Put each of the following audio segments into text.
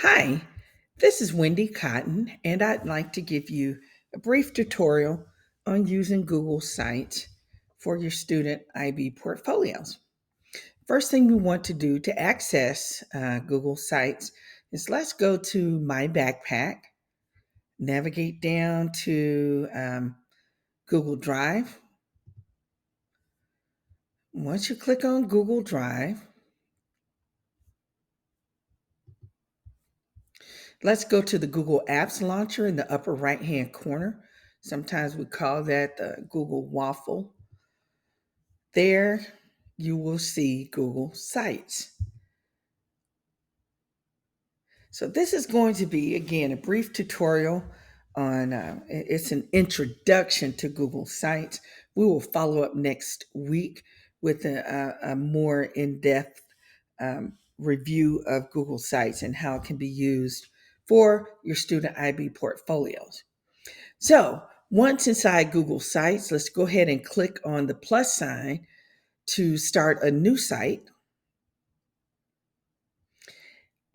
Hi, this is Wendy Cotton, and I'd like to give you a brief tutorial on using Google Sites for your student IB portfolios. First thing we want to do to access Google Sites is let's go to My Backpack, navigate down to Google Drive. Once you click on Google Drive, let's go to the Google Apps launcher in the upper right-hand corner. Sometimes we call that the Google Waffle. There you will see Google Sites. So this is going to be, again, a brief tutorial on, it's an introduction to Google Sites. We will follow up next week with a more in-depth review of Google Sites and how it can be used for your student IB portfolios. So once inside Google Sites, let's go ahead and click on the plus sign to start a new site.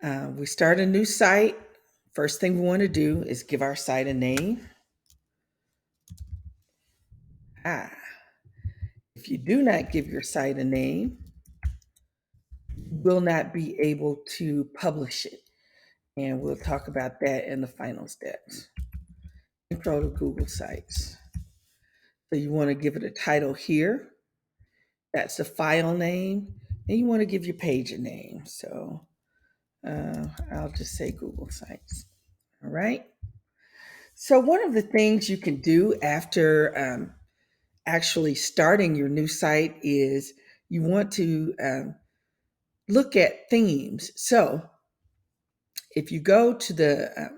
We start a new site. First thing we want to do is give our site a name. Ah, if you do not give your site a name, you will not be able to publish it. And we'll talk about that in the final steps. Intro to Google Sites. So you want to give it a title here. That's the file name. And you want to give your page a name. So I'll just say Google Sites. All right. So one of the things you can do after actually starting your new site is you want to look at themes. So if you go to the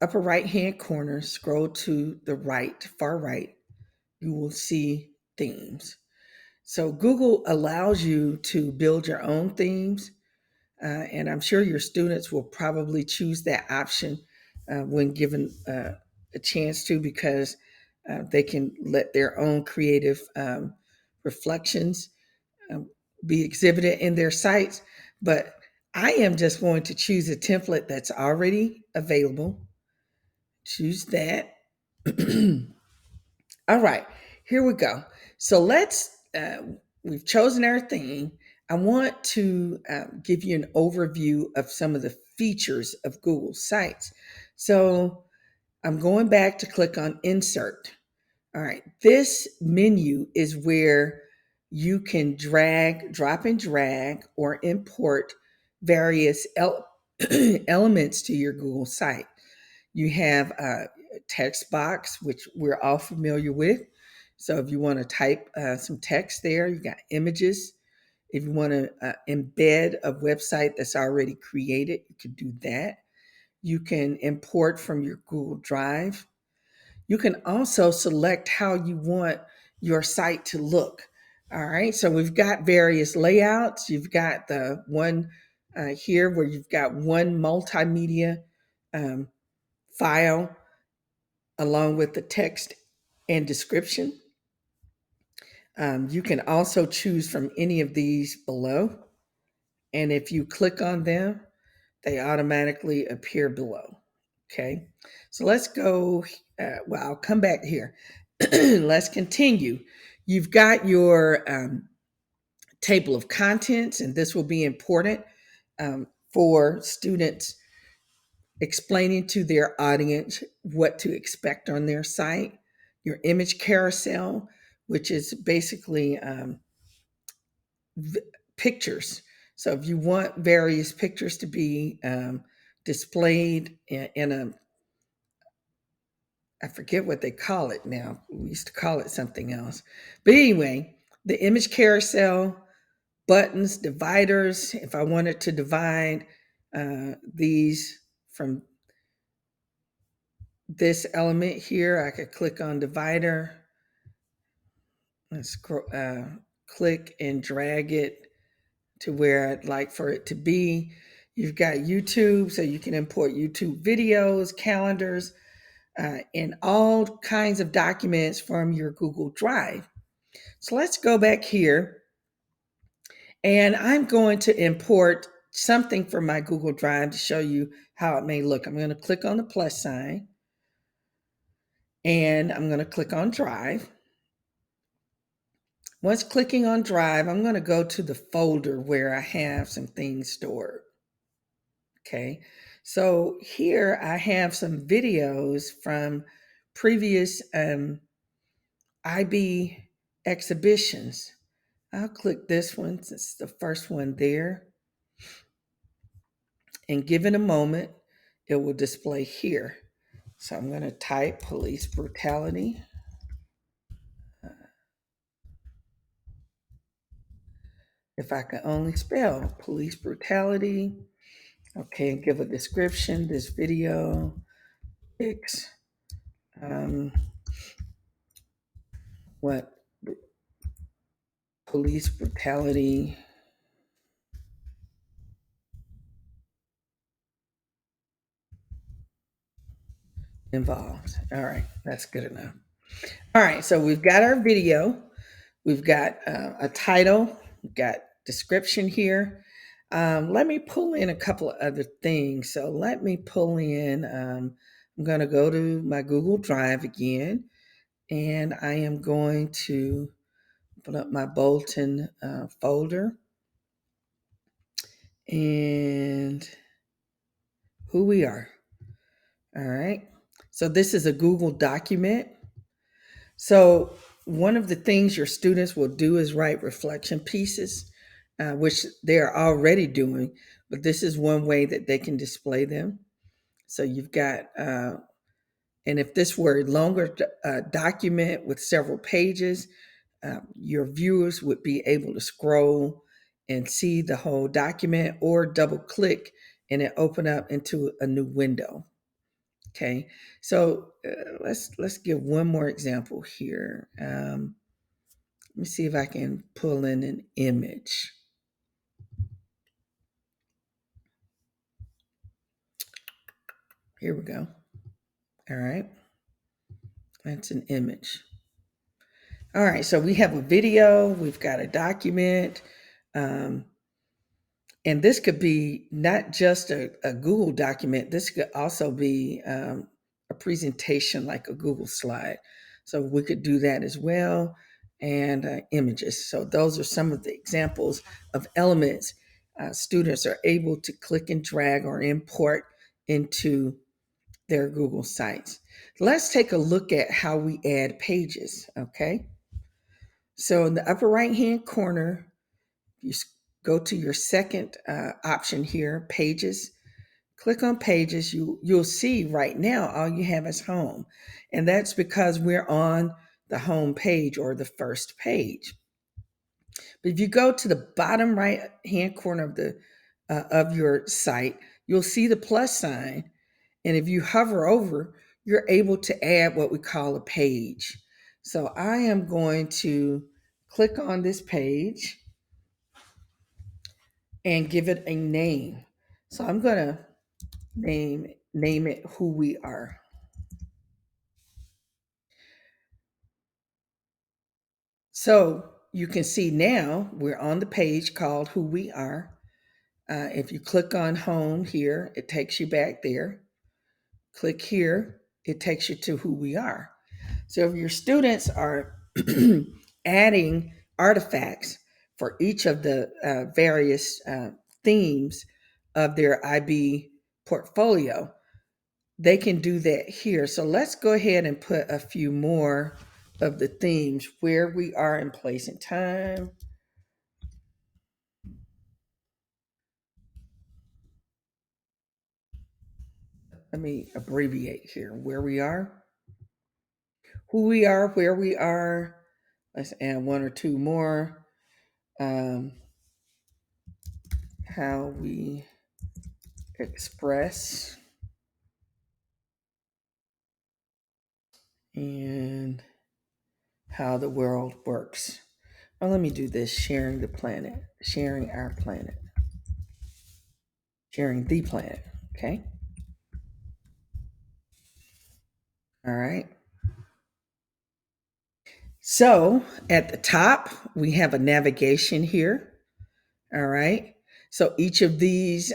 upper right hand corner, scroll to the right, far right, you will see themes. So Google allows you to build your own themes, and I'm sure your students will probably choose that option when given a chance to, because they can let their own creative reflections um, be exhibited in their sites. But I am just going to choose a template that's already available. Choose that. All right, here we go. So we've chosen our theme. I want to give you an overview of some of the features of Google Sites. So I'm going back to click on Insert. All right, this menu is where you can drop and drag, or import various elements to your Google site. You have a text box, which we're all familiar with. So if you want to type some text there, you got images. If you want to embed a website that's already created, you can do that. You can import from your Google Drive. You can also select how you want your site to look. All right, so we've got various layouts. You've got the one here where you've got one multimedia um, file along with the text and description. You can also choose from any of these below. And if you click on them, they automatically appear below. Okay, so let's go. I'll come back here. Let's continue. You've got your table of contents, and this will be important for students explaining to their audience what to expect on their site. Your image carousel, which is basically pictures. So if you want various pictures to be displayed in a, I forget what they call it now. We used to call it something else. But anyway, the image carousel, buttons, dividers. If I wanted to divide these from this element here, I could click on divider. Let's click and drag it to where I'd like for it to be. You've got YouTube, so you can import YouTube videos, calendars, and all kinds of documents from your Google Drive. So let's go back here, and I'm going to import something for my Google Drive to show you how it may look. I'm going to click on the plus sign and I'm going to click on Drive. Once clicking on Drive, I'm going to go to the folder where I have some things stored. Okay, so here I have some videos from previous IB exhibitions. I'll click this one since it's the first one there. And given a moment, it will display here. So I'm going to type police brutality. If I can only spell police brutality. Okay, and give a description. This video, X, um, what police brutality involved. All right, that's good enough. All right, so we've got our video. We've got a title. We've got description here. Let me pull in a couple of other things. So let me pull in, I'm going to go to my Google Drive again, and I am going to open up my Bolton folder and who we are. All right. So this is a Google document. So one of the things your students will do is write reflection pieces, which they're already doing, but this is one way that they can display them. So you've got, and if this were a longer document with several pages, your viewers would be able to scroll and see the whole document or double click and it open up into a new window. Okay, so let's give one more example here. Let me see if I can pull in an image. Here we go. All right, that's an image. All right, so we have a video, we've got a document, um, and this could be not just a Google document, this could also be a presentation like a Google slide. So we could do that as well, and images. So those are some of the examples of elements students are able to click and drag or import into their Google sites. Let's take a look at how we add pages, okay? So in the upper right-hand corner, you go to your second option here, pages. Click on pages. You'll see right now all you have is home. And that's because we're on the home page or the first page. But if you go to the bottom right hand corner of your site, you'll see the plus sign. And if you hover over, you're able to add what we call a page. So I am going to click on this page and give it a name. So I'm going to name it who we are. So you can see now we're on the page called who we are. If you click on home here, it takes you back there. Click here, it takes you to who we are. So if your students are adding artifacts for each of the various themes of their IB portfolio, they can do that here. So let's go ahead and put a few more of the themes where we are in place and time. Let me abbreviate here. Where we are, who we are, where we are. Let's add one or two more. Um, how we express and how the world works. Oh, let me do this, sharing the planet, sharing our planet, sharing the planet. Okay. All right. So at the top, we have a navigation here. All right. So each of these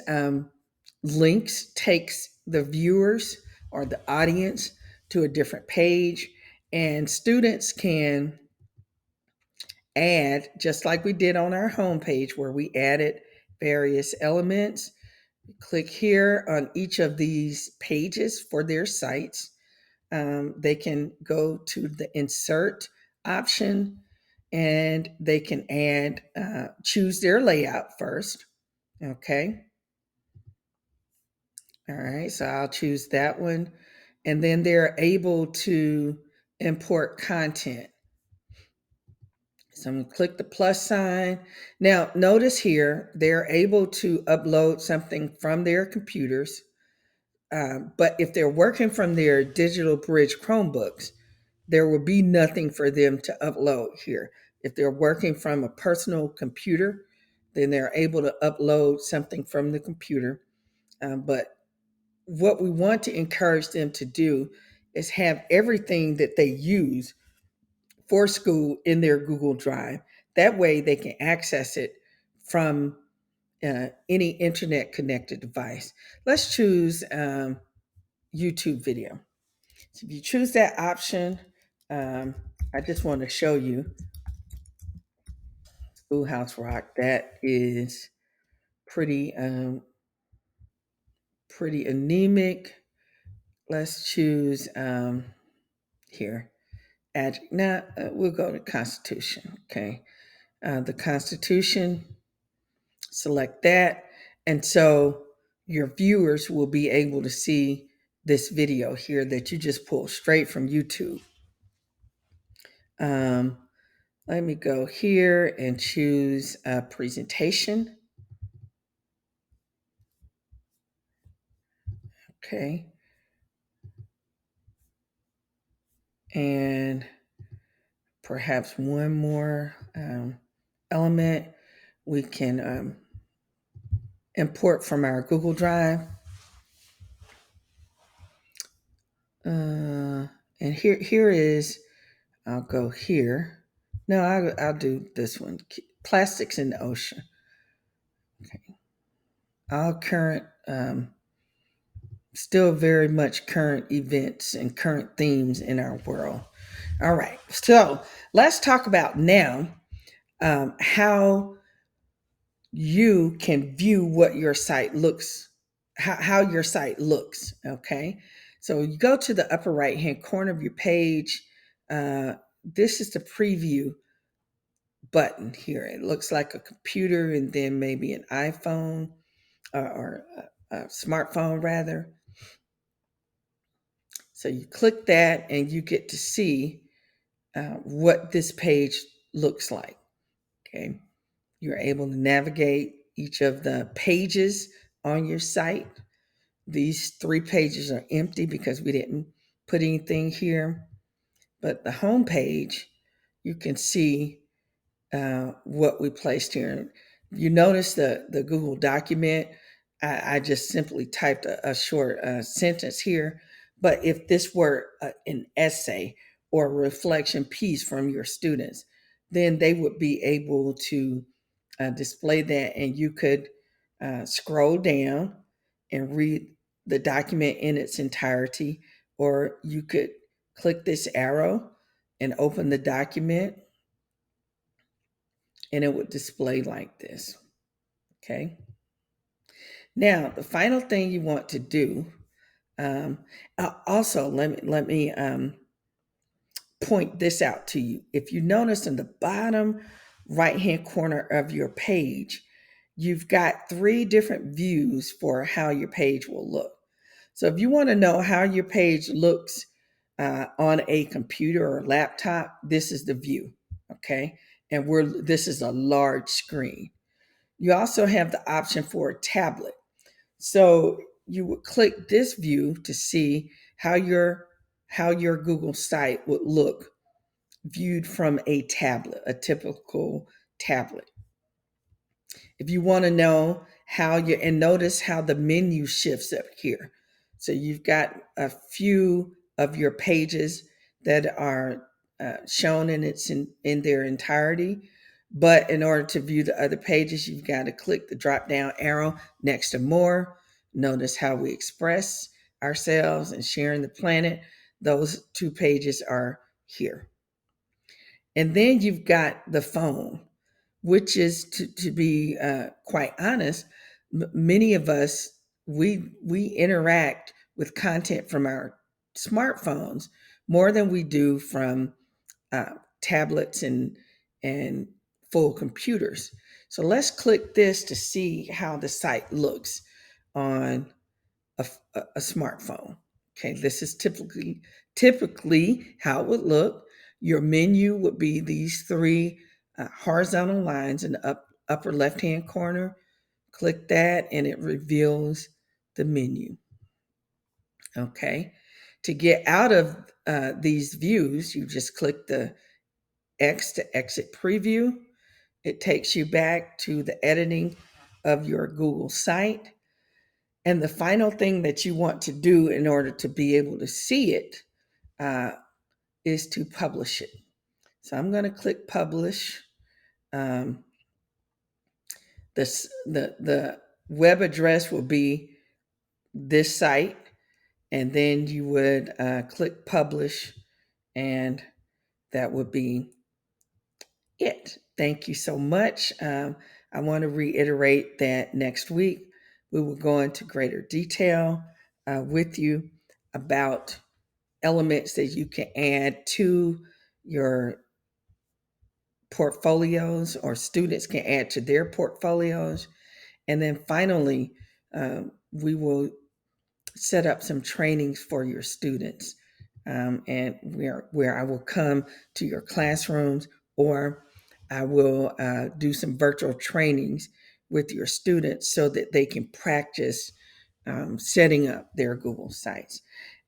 links takes the viewers or the audience to a different page, and students can add, just like we did on our homepage where we added various elements. Click here on each of these pages for their sites. They can go to the insert option and they can add, choose their layout first. Okay. All right. So I'll choose that one. And then they're able to import content. So I'm going to click the plus sign. Now, notice here, they're able to upload something from their computers. But if they're working from their Digital Bridge Chromebooks, there will be nothing for them to upload here. If they're working from a personal computer, then they're able to upload something from the computer. But what we want to encourage them to do is have everything that they use for school in their Google Drive. That way they can access it from any internet connected device. Let's choose YouTube video. So if you choose that option, I just want to show you Schoolhouse Rock. That is pretty pretty anemic. Let's choose here. Now we'll go to Constitution. Okay, the Constitution. Select that, and so your viewers will be able to see this video here that you just pulled straight from YouTube. Um, Let me go here and choose a presentation. Okay. And perhaps one more element we can import from our Google Drive. And here is, I'll go here. No, I'll do this one. Plastics in the ocean. Okay. All current, still very much current events and current themes in our world. All right. So let's talk about now how you can view what your site looks, how your site looks. Okay. So you go to the upper right hand corner of your page. This is the preview button here. It looks like a computer and then maybe an iPhone or a smartphone rather. So you click that and you get to see what this page looks like. Okay. You're able to navigate each of the pages on your site. These 3 pages are empty because we didn't put anything here. But the home page, you can see what we placed here. You notice the Google document. I just simply typed a short sentence here. But if this were an essay or a reflection piece from your students, then they would be able to display that, and you could scroll down and read the document in its entirety, or you could click this arrow and open the document and it would display like this. Okay. Now, the final thing you want to do, also let me point this out to you. If you notice in the bottom right hand corner of your page, you've got 3 different views for how your page will look. So if you want to know how your page looks on a computer or laptop, this is the view. Okay. And this is a large screen. You also have the option for a tablet. So you would click this view to see how your Google site would look viewed from a tablet, a typical tablet. If you want to know and notice how the menu shifts up here. So you've got a few of your pages that are shown in their entirety. But in order to view the other pages, you've got to click the drop down arrow next to more. Notice how we express ourselves and sharing the planet. Those two pages are here. And then you've got the phone, which is to be quite honest, many of us, we interact with content from our smartphones more than we do from uh, tablets and full computers. So let's click this to see how the site looks on a smartphone. Okay, this is typically how it would look. Your menu would be these three horizontal lines in the upper left hand corner. Click that and it reveals the menu. Okay, to get out of these views, you just click the X to exit preview. It takes you back to the editing of your Google site. And the final thing that you want to do in order to be able to see it uh, is to publish it. So I'm going to click publish. Um, the web address will be this site, and then you would click publish, and that would be it. Thank you so much. I want to reiterate that next week we will go into greater detail with you about elements that you can add to your portfolios or students can add to their portfolios. And then finally, we will set up some trainings for your students, and where I will come to your classrooms, or I will do some virtual trainings with your students so that they can practice setting up their Google sites.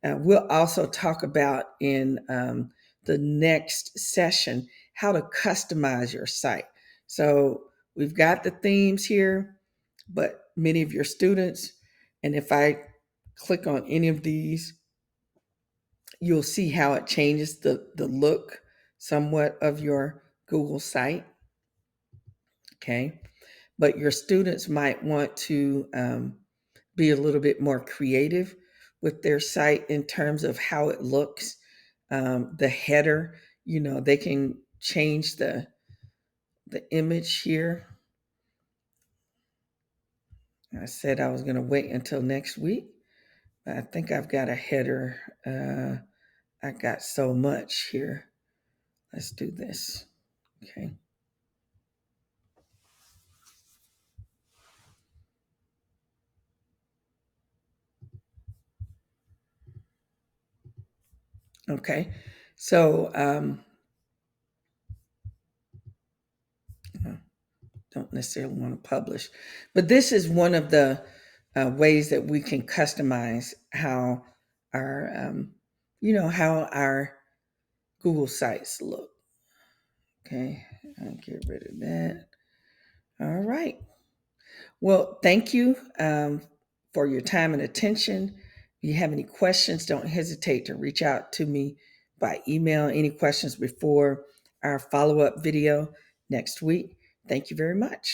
We'll also talk about in the next session how to customize your site. So we've got the themes here, but many of your students, and if I click on any of these, you'll see how it changes the look somewhat of your Google site. Okay. But your students might want to be a little bit more creative with their site in terms of how it looks. The header, they can change the image here. I said I was going to wait until next week. I think I've got a header. I got so much here. Let's do this. Okay. Okay. So don't necessarily want to publish, but this is one of the ways that we can customize how how our Google sites look. Okay. I'll get rid of that. All right. Well, thank you for your time and attention. If you have any questions, don't hesitate to reach out to me by email. Any questions before our follow up video next week? Thank you very much.